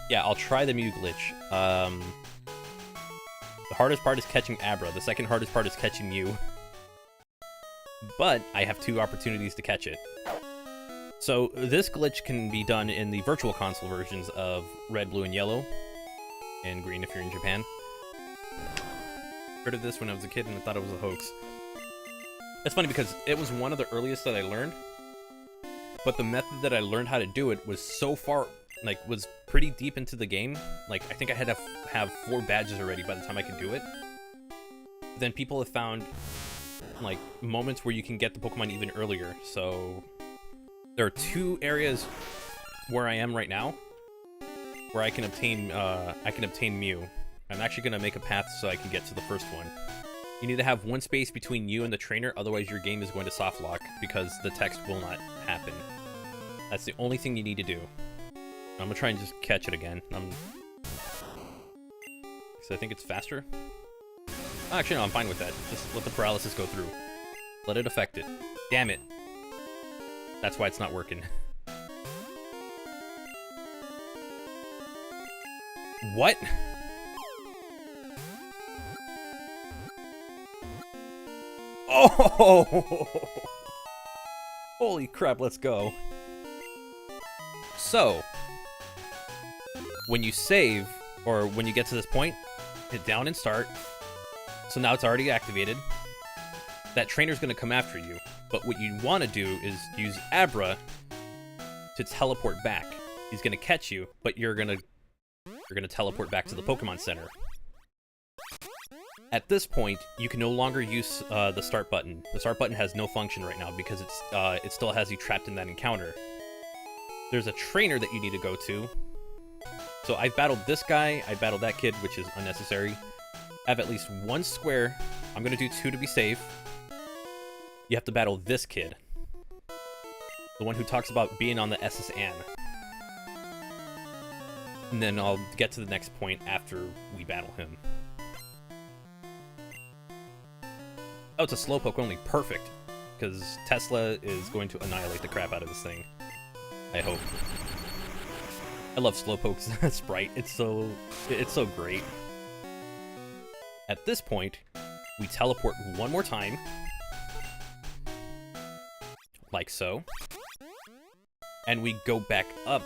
Yeah, I'll try the Mew glitch. The hardest part is catching Abra. The second hardest part is catching Mew. But I have 2 opportunities to catch it. So this glitch can be done in the virtual console versions of Red, Blue, and Yellow. And Green if you're in Japan. Heard of this when I was a kid and I thought it was a hoax. It's funny because it was one of the earliest that I learned. But the method that I learned how to do it was so far, like, was pretty deep into the game. Like, I think I had to have 4 badges already by the time I could do it. Then people have found, like, moments where you can get the Pokemon even earlier. So there are 2 areas where I am right now where I can obtain Mew. I'm actually gonna make a path so I can get to the first one. You need to have 1 space between you and the trainer, otherwise your game is going to soft lock because the text will not happen. That's the only thing you need to do. I'm gonna try and just catch it again. So I think it's faster. Actually, no, I'm fine with that. Just let the paralysis go through. Let it affect it. Damn it. That's why it's not working. What? Oh! Holy crap, let's go. So, when you save, or when you get to this point, hit down and start. So now it's already activated. That trainer's going to come after you. But what you want to do is use Abra to teleport back. He's going to catch you, but you're going to teleport back to the Pokemon Center. At this point, you can no longer use the start button. The start button has no function right now because it still has you trapped in that encounter. There's a trainer that you need to go to. So I battled this guy, I battled that kid, which is unnecessary. I have at least 1 square. I'm going to do 2 to be safe. You have to battle this kid. The one who talks about being on the SS Anne. And then I'll get to the next point after we battle him. Oh, it's a Slowpoke only. Perfect. Because Tesla is going to annihilate the crap out of this thing. I hope. I love Slowpoke's sprite. It's so great. At this point, we teleport 1 more time. Like so. And we go back up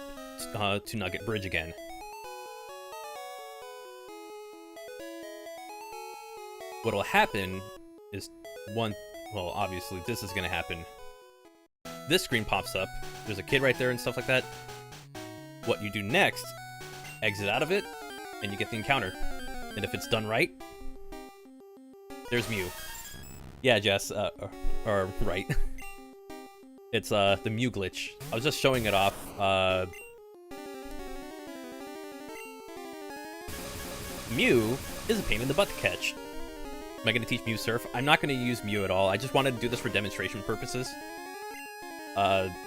to Nugget Bridge again. What'll happen is well, obviously this is gonna happen. This screen pops up, there's a kid right there and stuff like that. What you do next, exit out of it, and you get the encounter. And if it's done right, there's Mew. Yeah, Jess, or right. It's the Mew glitch. I was just showing it off. Mew is a pain in the butt to catch. Am I going to teach Mew Surf? I'm not going to use Mew at all. I just wanted to do this for demonstration purposes.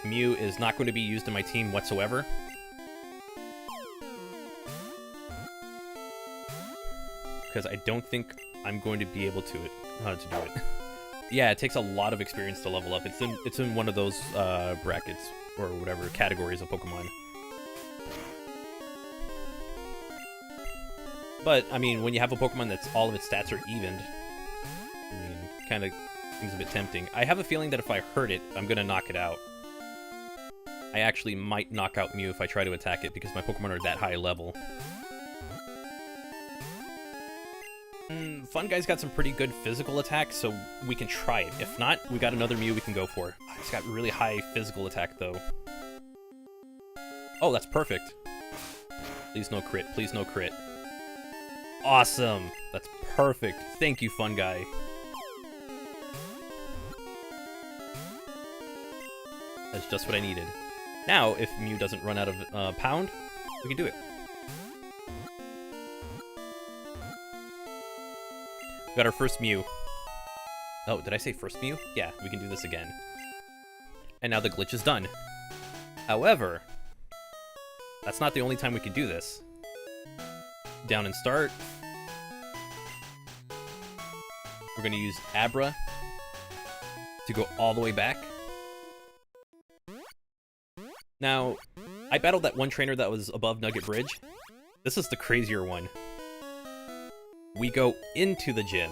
Mew is not going to be used in my team whatsoever. Because I don't think I'm going to be able to do it. Yeah, it takes a lot of experience to level up. It's in one of those brackets, or whatever, categories of Pokemon. But, I mean, when you have a Pokemon that's all of its stats are evened, I mean, kind of seems a bit tempting. I have a feeling that if I hurt it, I'm going to knock it out. I actually might knock out Mew if I try to attack it, because my Pokemon are that high level. Fun Guy's got some pretty good physical attacks, so we can try it. If not, we got another Mew we can go for. It's got really high physical attack, though. Oh, that's perfect. Please no crit. Please no crit. Awesome! That's perfect. Thank you, Fun Guy. That's just what I needed. Now, if Mew doesn't run out of Pound, we can do it. Got our first Mew. Oh, did I say first Mew? Yeah, we can do this again. And now the glitch is done. However, that's not the only time we can do this. Down and start. We're going to use Abra to go all the way back. Now, I battled that one trainer that was above Nugget Bridge. This is the crazier one. We go into the gym.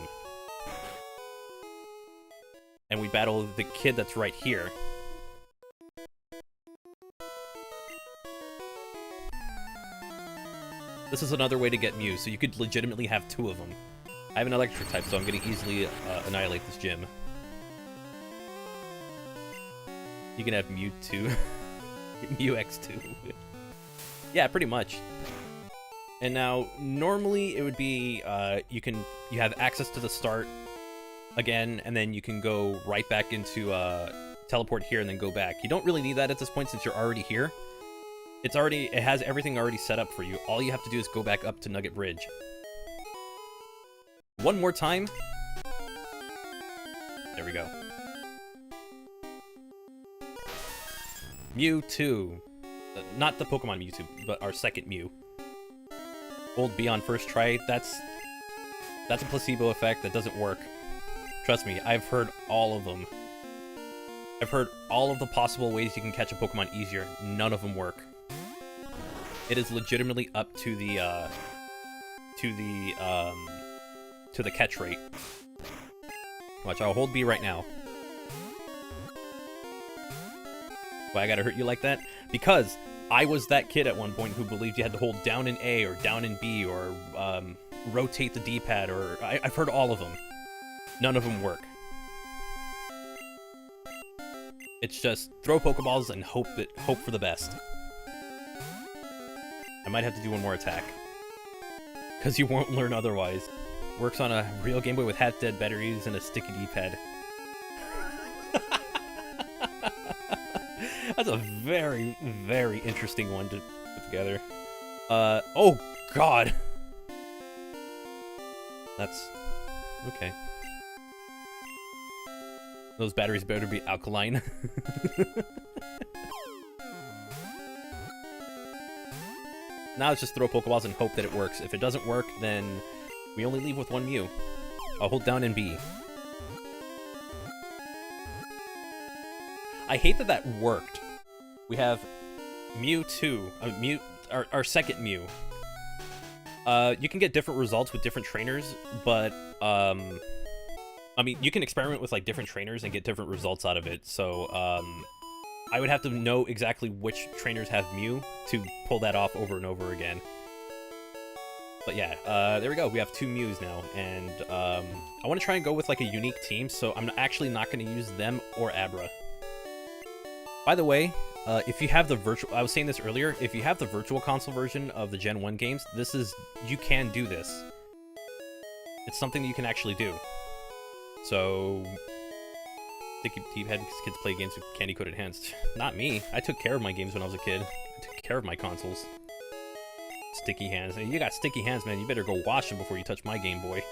And we battle the kid that's right here. This is another way to get MEWS, so you could legitimately have 2 of them. I have an electric type, so I'm going to easily annihilate this gym. You can have Mewtwo. MEWS2. Yeah, pretty much. And now, normally it would be, you have access to the start again, and then you can go right back into, teleport here and then go back. You don't really need that at this point since you're already here. It has everything already set up for you. All you have to do is go back up to Nugget Bridge. One more time. There we go. Mewtwo. Not the Pokemon Mewtwo, but our second Mew. Old B on first try. That's a placebo effect. That doesn't work. Trust me, I've heard all of them. I've heard all of the possible ways you can catch a Pokemon easier. None of them work. It is legitimately up to the catch rate. Watch, I'll hold B right now. Why I gotta hurt you like that? Because I was that kid at one point who believed you had to hold down in A or down in B or rotate the D-pad, or I've heard all of them. None of them work. It's just throw Pokeballs and hope for the best. I might have to do one more attack. Because you won't learn otherwise. Works on a real Game Boy with half-dead batteries and a sticky D-pad. That's a very, very interesting one to put together. Oh god! That's... okay. Those batteries better be alkaline. Now it's just throw Pokeballs and hope that it works. If it doesn't work, then we only leave with one Mew. I'll hold down in B. I hate that that worked. We have Mewtwo, our second Mew. You can get different results with different trainers, but I mean, you can experiment with like different trainers and get different results out of it. So I would have to know exactly which trainers have Mew to pull that off over and over again. But yeah, there we go. We have 2 Mews now, and I want to try and go with like a unique team, so I'm actually not going to use them or Abra. By the way, if you have the virtual... I was saying this earlier. If you have the Virtual Console version of the Gen 1 games, you can do this. It's something you can actually do. So... Sticky D-pad because kids play games with candy-coated hands. Not me. I took care of my games when I was a kid. I took care of my consoles. Sticky hands. You got sticky hands, man. You better go wash them before you touch my Game Boy.